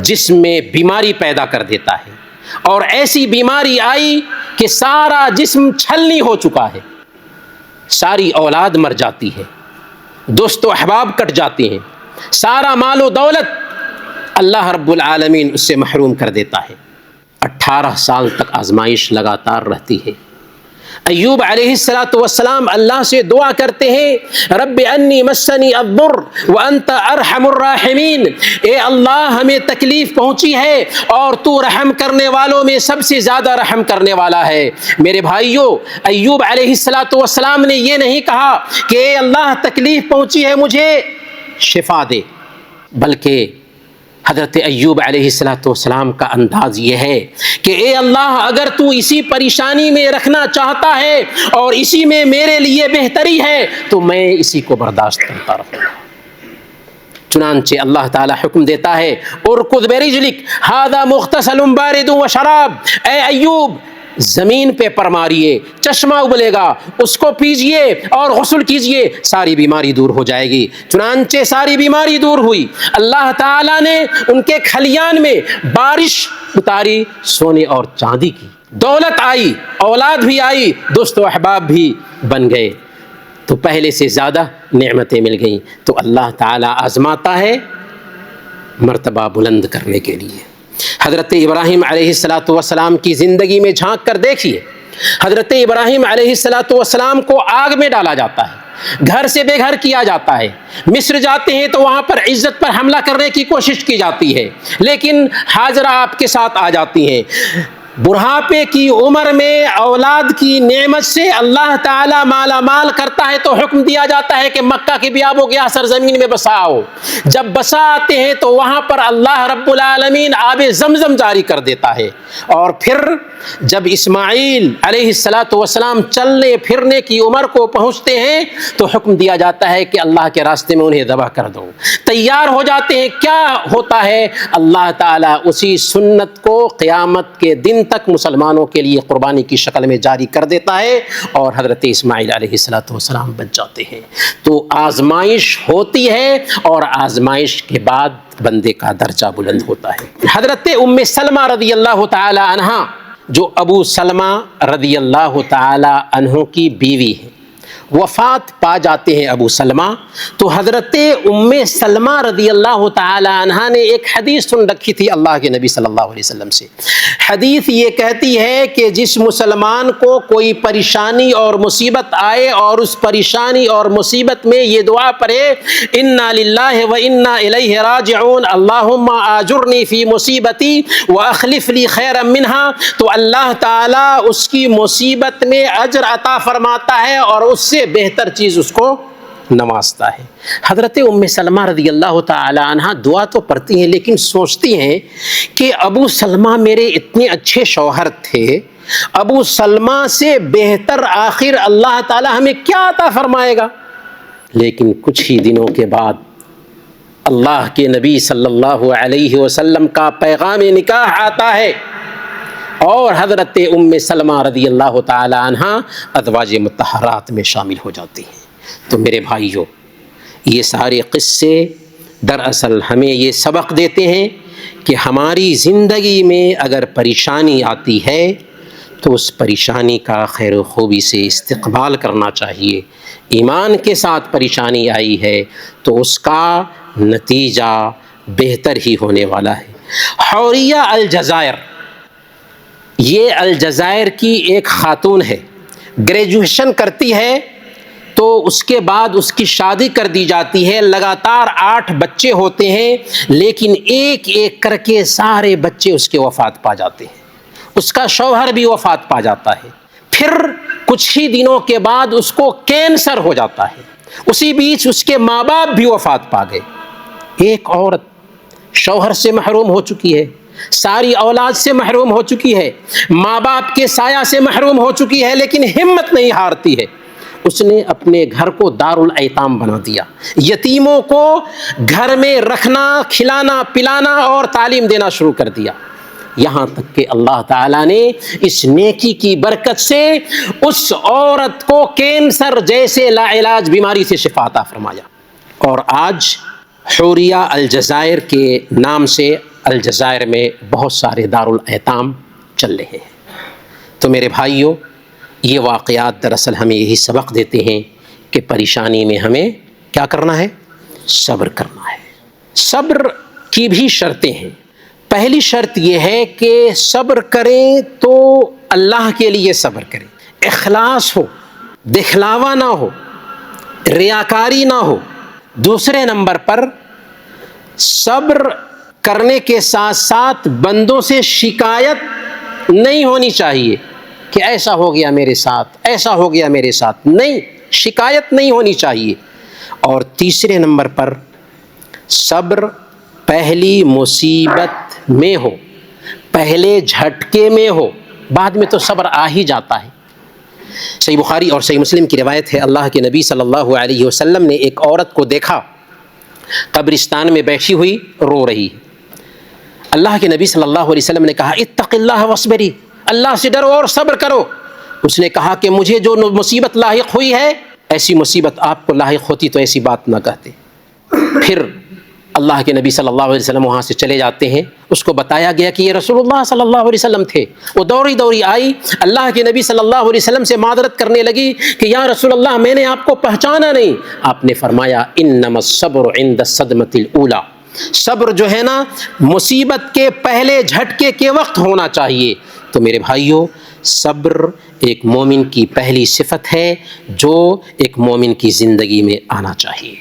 جسم میں بیماری پیدا کر دیتا ہے، اور ایسی بیماری آئی کہ سارا جسم چھلنی ہو چکا ہے، ساری اولاد مر جاتی ہے، دوست و احباب کٹ جاتے ہیں، سارا مال و دولت اللہ رب العالمین اس سے محروم کر دیتا ہے۔ 18 سال تک آزمائش لگاتار رہتی ہے۔ ایوب علیہ السلام اللہ سے دعا کرتے ہیں، رب انی مسنی الضر وانت ارحم الراحمین، اے اللہ ہمیں تکلیف پہنچی ہے اور تو رحم کرنے والوں میں سب سے زیادہ رحم کرنے والا ہے۔ میرے بھائیوں، ایوب علیہ السلام نے یہ نہیں کہا کہ اے اللہ تکلیف پہنچی ہے مجھے شفا دے، بلکہ حضرت ایوب علیہ السلام کا انداز یہ ہے کہ اے اللہ اگر تو اسی پریشانی میں رکھنا چاہتا ہے اور اسی میں میرے لیے بہتری ہے تو میں اسی کو برداشت کرتا رہوں گا۔ چنانچہ اللہ تعالیٰ حکم دیتا ہے ارکض برجلک ھذا مغتسل بارد وشراب، اے ایوب زمین پہ پر ماریے، چشمہ ابلے گا، اس کو پیجئے اور غسل کیجئے، ساری بیماری دور ہو جائے گی۔ چنانچہ ساری بیماری دور ہوئی، اللہ تعالیٰ نے ان کے کھلیان میں بارش اتاری سونے اور چاندی کی، دولت آئی، اولاد بھی آئی، دوست و احباب بھی بن گئے، تو پہلے سے زیادہ نعمتیں مل گئیں۔ تو اللہ تعالیٰ آزماتا ہے مرتبہ بلند کرنے کے لیے۔ حضرت ابراہیم علیہ السلام کی زندگی میں جھانک کر دیکھیے، حضرت ابراہیم علیہ السلام کو آگ میں ڈالا جاتا ہے، گھر سے بے گھر کیا جاتا ہے، مصر جاتے ہیں تو وہاں پر عزت پر حملہ کرنے کی کوشش کی جاتی ہے، لیکن ہاجرہ آپ کے ساتھ آ جاتی ہیں۔ بڑھاپے کی عمر میں اولاد کی نعمت سے اللہ تعالیٰ مالا مال کرتا ہے تو حکم دیا جاتا ہے کہ مکہ کی بیابو گیا سرزمین میں بساؤ۔ جب بسا آتے ہیں تو وہاں پر اللہ رب العالمین آب زمزم جاری کر دیتا ہے، اور پھر جب اسماعیل علیہ السلام چلنے پھرنے کی عمر کو پہنچتے ہیں تو حکم دیا جاتا ہے کہ اللہ کے راستے میں انہیں ذبح کر دو۔ تیار ہو جاتے ہیں، کیا ہوتا ہے؟ اللہ تعالیٰ اسی سنت کو قیامت کے دن تک مسلمانوں کے لیے قربانی کی شکل میں جاری کر دیتا ہے، اور حضرت اسماعیل علیہ السلام بچ جاتے ہیں۔ تو آزمائش ہوتی ہے، اور آزمائش کے بعد بندے کا درجہ بلند ہوتا ہے۔ حضرت ام سلمہ رضی اللہ تعالی عنہا، جو ابو سلمہ رضی اللہ تعالی عنہ کی بیوی ہے، وفات پا جاتے ہیں ابو سلمہ، تو حضرت ام سلمہ رضی اللہ تعالی عنہ نے ایک حدیث سن رکھی تھی اللہ کے نبی صلی اللہ علیہ وسلم سے۔ حدیث یہ کہتی ہے کہ جس مسلمان کو کوئی پریشانی اور مصیبت آئے اور اس پریشانی اور مصیبت میں یہ دعا پڑھے انا للہ و انا الیہ راجعون اللہم آجرنی فی مصیبتی واخلف لی خیرا منہا، تو اللہ تعالیٰ اس کی مصیبت میں اجر عطا فرماتا ہے اور اس سے بہتر چیز اس کو نوازتا ہے۔ حضرت ام سلمہ رضی اللہ تعالی عنہ دعا تو پڑھتی ہیں، لیکن سوچتی ہیں کہ ابو سلمہ میرے اتنے اچھے شوہر تھے، ابو سلمہ سے بہتر آخر اللہ تعالی ہمیں کیا عطا فرمائے گا؟ لیکن کچھ ہی دنوں کے بعد اللہ کے نبی صلی اللہ علیہ وسلم کا پیغام نکاح آتا ہے، اور حضرت ام سلمہ رضی اللہ تعالی عنہ ازواج مطہرات میں شامل ہو جاتی ہیں۔ تو میرے بھائیو، یہ سارے قصے دراصل ہمیں یہ سبق دیتے ہیں کہ ہماری زندگی میں اگر پریشانی آتی ہے تو اس پریشانی کا خیر و خوبی سے استقبال کرنا چاہیے۔ ایمان کے ساتھ پریشانی آئی ہے تو اس کا نتیجہ بہتر ہی ہونے والا ہے۔ حوریہ الجزائر، یہ الجزائر کی ایک خاتون ہے، گریجویشن کرتی ہے تو اس کے بعد اس کی شادی کر دی جاتی ہے، لگاتار 8 بچے ہوتے ہیں، لیکن ایک ایک کر کے سارے بچے اس کے وفات پا جاتے ہیں، اس کا شوہر بھی وفات پا جاتا ہے، پھر کچھ ہی دنوں کے بعد اس کو کینسر ہو جاتا ہے، اسی بیچ اس کے ماں باپ بھی وفات پا گئے۔ ایک عورت شوہر سے محروم ہو چکی ہے، ساری اولاد سے محروم ہو چکی ہے، ماں باپ کے سایہ سے محروم ہو چکی ہے، لیکن ہمت نہیں ہارتی ہے۔ اس نے اپنے گھر کو دارالایتام بنا دیا، یتیموں کو گھر میں رکھنا، کھلانا پلانا اور تعلیم دینا شروع کر دیا، یہاں تک کہ اللہ تعالیٰ نے اس نیکی کی برکت سے اس عورت کو کینسر جیسے لا علاج بیماری سے شفا عطا فرمایا، اور آج حوریہ الجزائر کے نام سے الجزائر میں بہت سارے دارالایتام چل رہے ہیں۔ تو میرے بھائیوں، یہ واقعات دراصل ہمیں یہی سبق دیتے ہیں کہ پریشانی میں ہمیں کیا کرنا ہے؟ صبر کرنا ہے۔ صبر کی بھی شرطیں ہیں۔ پہلی شرط یہ ہے کہ صبر کریں تو اللہ کے لیے صبر کریں، اخلاص ہو، دکھلاوا نہ ہو، ریاکاری نہ ہو۔ دوسرے نمبر پر صبر کرنے کے ساتھ ساتھ بندوں سے شکایت نہیں ہونی چاہیے کہ ایسا ہو گیا میرے ساتھ، ایسا ہو گیا میرے ساتھ، نہیں، شکایت نہیں ہونی چاہیے۔ اور تیسرے نمبر پر صبر پہلی مصیبت میں ہو، پہلے جھٹکے میں ہو، بعد میں تو صبر آ ہی جاتا ہے۔ صحیح بخاری اور صحیح مسلم کی روایت ہے، اللہ کے نبی صلی اللہ علیہ وسلم نے ایک عورت کو دیکھا قبرستان میں بیٹھی ہوئی رو رہی ہے۔ اللہ کے نبی صلی اللہ علیہ وسلم نے کہا اتق اللہ واصبری، اللہ سے ڈرو اور صبر کرو۔ اس نے کہا کہ مجھے جو مصیبت لاحق ہوئی ہے، ایسی مصیبت آپ کو لاحق ہوتی تو ایسی بات نہ کہتے۔ پھر اللہ کے نبی صلی اللہ علیہ وسلم وہاں سے چلے جاتے ہیں۔ اس کو بتایا گیا کہ یہ رسول اللہ صلی اللہ علیہ وسلم تھے۔ وہ دوڑی دوڑی آئی، اللہ کے نبی صلی اللہ علیہ وسلم سے معذرت کرنے لگی کہ یا رسول اللہ میں نے آپ کو پہچانا نہیں۔ آپ نے فرمایا انما الصبر عند الصدمۃ الاولی، صبر جو ہے نا مصیبت کے پہلے جھٹکے کے وقت ہونا چاہیے۔ تو میرے بھائیوں، صبر ایک مومن کی پہلی صفت ہے جو ایک مومن کی زندگی میں آنا چاہیے۔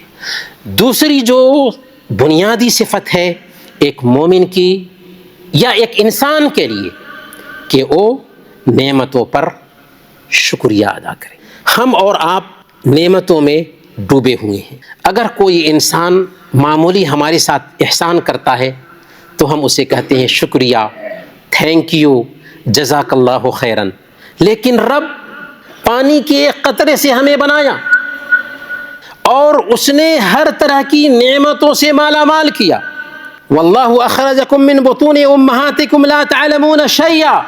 دوسری جو بنیادی صفت ہے ایک مومن کی یا ایک انسان کے لیے کہ وہ نعمتوں پر شکریہ ادا کرے۔ ہم اور آپ نعمتوں میں ڈوبے ہوئے ہیں۔ اگر کوئی انسان معمولی ہمارے ساتھ احسان کرتا ہے تو ہم اسے کہتے ہیں شکریہ، تھینک یو، جزاک اللہ خیرن۔ لیکن رب پانی کے ایک قطرے سے ہمیں بنایا اور اس نے ہر طرح کی نعمتوں سے مالا مال کیا۔ واللہ اخرجکم من بطون امہاتکم لا تعلمون شیئا،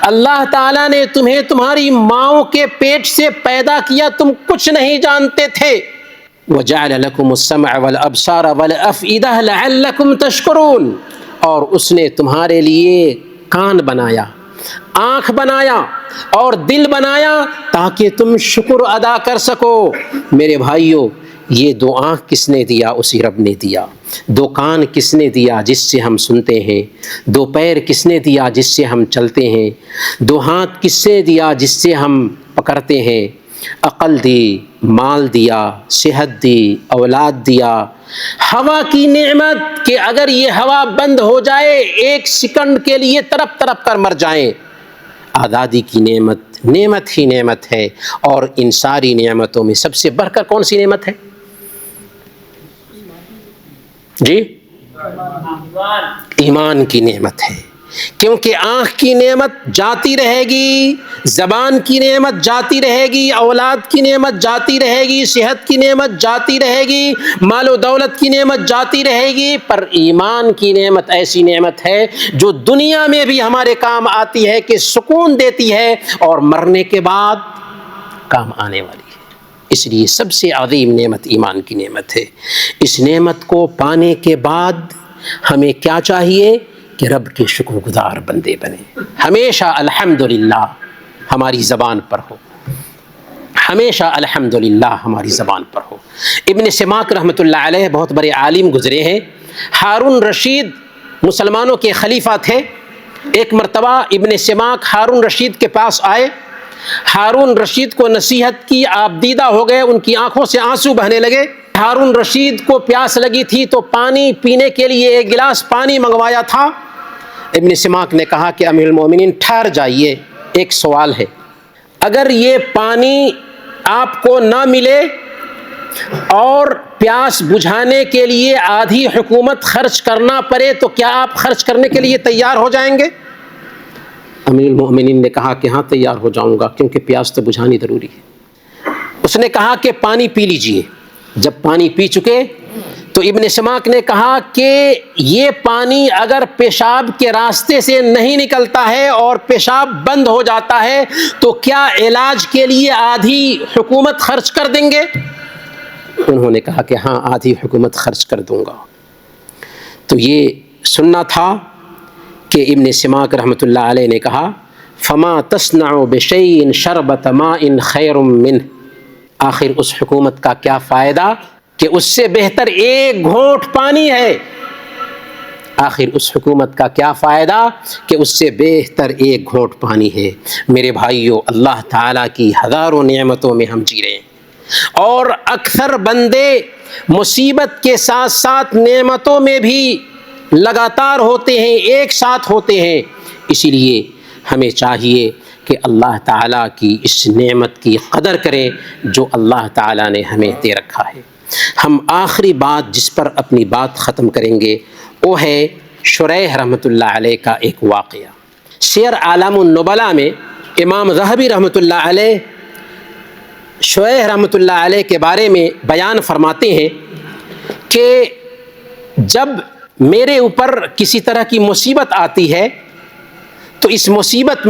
اللہ تعالیٰ نے تمہیں تمہاری ماؤں کے پیٹ سے پیدا کیا، تم کچھ نہیں جانتے تھے۔ وجعل لکم السمع والابصار والافئدہ لعلکم تشکرون، اور اس نے تمہارے لیے کان بنایا، آنکھ بنایا اور دل بنایا تاکہ تم شکر ادا کر سکو۔ میرے بھائیوں، یہ دو آنکھ کس نے دیا؟ اسی رب نے دیا۔ دو کان کس نے دیا؟ جس سے ہم سنتے ہیں۔ دو پیر کس نے دیا؟ جس سے ہم چلتے ہیں۔ دو ہاتھ کس نے دیا؟ جس سے ہم پکڑتے ہیں۔ عقل دی، مال دیا، صحت دی، اولاد دیا، ہوا کی نعمت کہ اگر یہ ہوا بند ہو جائے ایک سیکنڈ کے لیے تڑپ تڑپ کر مر جائیں۔ آزادی کی نعمت، نعمت ہی نعمت ہے۔ اور ان ساری نعمتوں میں سب سے بڑھ کر کون سی نعمت ہے؟ جی، ایمان کی نعمت ہے۔ کیونکہ آنکھ کی نعمت جاتی رہے گی، زبان کی نعمت جاتی رہے گی، اولاد کی نعمت جاتی رہے گی، صحت کی نعمت جاتی رہے گی، مال و دولت کی نعمت جاتی رہے گی، پر ایمان کی نعمت ایسی نعمت ہے جو دنیا میں بھی ہمارے کام آتی ہے، کہ سکون دیتی ہے اور مرنے کے بعد کام آنے والی ہے۔ اس لیے سب سے عظیم نعمت ایمان کی نعمت ہے۔ اس نعمت کو پانے کے بعد ہمیں کیا چاہیے؟ کہ رب کے شکر گزار بندے بنے۔ ہمیشہ الحمدللہ ہماری زبان پر ہو، ہمیشہ الحمدللہ ہماری زبان پر ہو۔ ابن سماک رحمۃ اللہ علیہ بہت بڑے عالم گزرے ہیں۔ ہارون رشید مسلمانوں کے خلیفہ تھے۔ ایک مرتبہ ابن سماک ہارون رشید کے پاس آئے، ہارون رشید کو نصیحت کی، آپ دیدہ ہو گئے، ان کی آنکھوں سے آنسو بہنے لگے۔ ہارون رشید کو پیاس لگی تھی تو پانی پینے کے لیے ایک گلاس پانی منگوایا تھا۔ ابن سماک نے کہا کہ امیر المومنین ٹھہر جائیے، ایک سوال ہے، اگر یہ پانی آپ کو نہ ملے اور پیاس بجھانے کے لیے آدھی حکومت خرچ کرنا پڑے تو کیا آپ خرچ کرنے کے لیے تیار ہو جائیں گے؟ امیر المومنین نے کہا کہ ہاں تیار ہو جاؤں گا، کیونکہ پیاس تو بجھانی ضروری ہے۔ اس نے کہا کہ پانی پی لیجئے۔ جب پانی پی چکے تو ابن سماک نے کہا کہ یہ پانی اگر پیشاب کے راستے سے نہیں نکلتا ہے اور پیشاب بند ہو جاتا ہے تو کیا علاج کے لیے آدھی حکومت خرچ کر دیں گے؟ انہوں نے کہا کہ ہاں آدھی حکومت خرچ کر دوں گا۔ تو یہ سننا تھا کہ ابن سماک رحمۃ اللہ علیہ نے کہا فما تصنع بشیء شربۃ ماء خیر منہ، آخر اس حکومت کا کیا فائدہ کہ اس سے بہتر ایک گھونٹ پانی ہے۔ آخر اس حکومت کا کیا فائدہ کہ اس سے بہتر ایک گھونٹ پانی ہے۔ میرے بھائیوں، اللہ تعالیٰ کی ہزاروں نعمتوں میں ہم جی رہے ہیں، اور اکثر بندے مصیبت کے ساتھ ساتھ نعمتوں میں بھی لگاتار ہوتے ہیں، ایک ساتھ ہوتے ہیں۔ اسی لیے ہمیں چاہیے کہ اللہ تعالیٰ کی اس نعمت کی قدر کریں جو اللہ تعالیٰ نے ہمیں دے رکھا ہے۔ ہم آخری بات جس پر اپنی بات ختم کریں گے وہ ہے شریح رحمۃ اللہ علیہ کا ایک واقعہ۔ سیر اعلام النبلاء میں امام ذہبی رحمۃ اللہ علیہ شریح رحمۃ اللہ علیہ کے بارے میں بیان فرماتے ہیں کہ جب میرے اوپر کسی طرح کی مصیبت آتی ہے تو اس مصیبت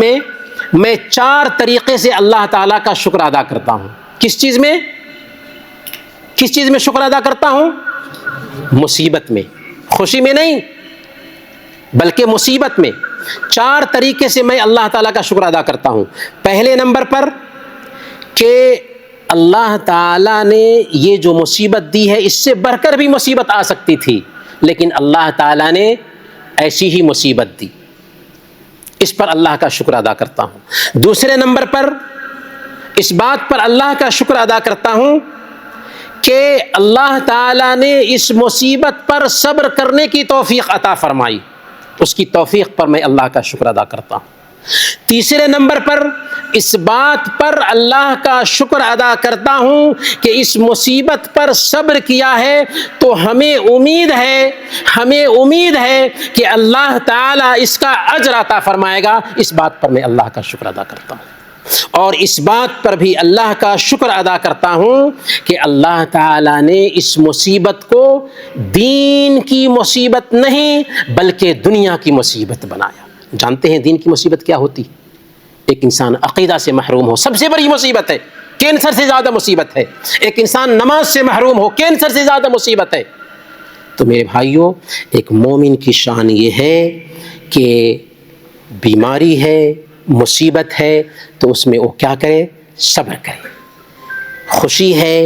میں 4 طریقے سے اللہ تعالیٰ کا شکر ادا کرتا ہوں۔ کس چیز میں شکر ادا کرتا ہوں؟ مصیبت میں، خوشی میں نہیں بلکہ مصیبت میں 4 طریقے سے میں اللہ تعالیٰ کا شکر ادا کرتا ہوں۔ پہلے نمبر پر کہ اللہ تعالیٰ نے یہ جو مصیبت دی ہے، اس سے بڑھ کر بھی مصیبت آ سکتی تھی، لیکن اللہ تعالیٰ نے ایسی ہی مصیبت دی، اس پر اللہ کا شکر ادا کرتا ہوں۔ دوسرے نمبر پر اس بات پر اللہ کا شکر ادا کرتا ہوں کہ اللہ تعالیٰ نے اس مصیبت پر صبر کرنے کی توفیق عطا فرمائی، اس کی توفیق پر میں اللہ کا شکر ادا کرتا ہوں۔ تیسرے نمبر پر اس بات پر اللہ کا شکر ادا کرتا ہوں کہ اس مصیبت پر صبر کیا ہے تو ہمیں امید ہے کہ اللہ تعالیٰ اس کا اجر عطا فرمائے گا، اس بات پر میں اللہ کا شکر ادا کرتا ہوں۔ اور اس بات پر بھی اللہ کا شکر ادا کرتا ہوں کہ اللہ تعالیٰ نے اس مصیبت کو دین کی مصیبت نہیں بلکہ دنیا کی مصیبت بنایا۔ جانتے ہیں دین کی مصیبت کیا ہوتی؟ ایک انسان عقیدہ سے محروم ہو، سب سے بڑی مصیبت ہے، کینسر سے زیادہ مصیبت ہے۔ ایک انسان نماز سے محروم ہو، کینسر سے زیادہ مصیبت ہے۔ تو میرے بھائیوں، ایک مومن کی شان یہ ہے کہ بیماری ہے، مصیبت ہے تو اس میں وہ کیا کرے؟ صبر کرے۔ خوشی ہے،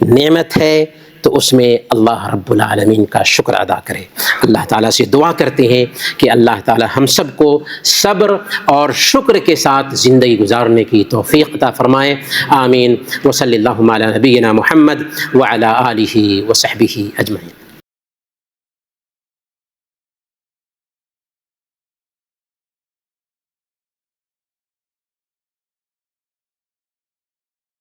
نعمت ہے تو اس میں اللہ رب العالمین کا شکر ادا کرے۔ اللہ تعالیٰ سے دعا کرتے ہیں کہ اللہ تعالیٰ ہم سب کو صبر اور شکر کے ساتھ زندگی گزارنے کی توفیق عطا فرمائے، آمین۔ وصلی اللہ علی نبینا محمد وعلی آلہ وصحبہ اجمعین۔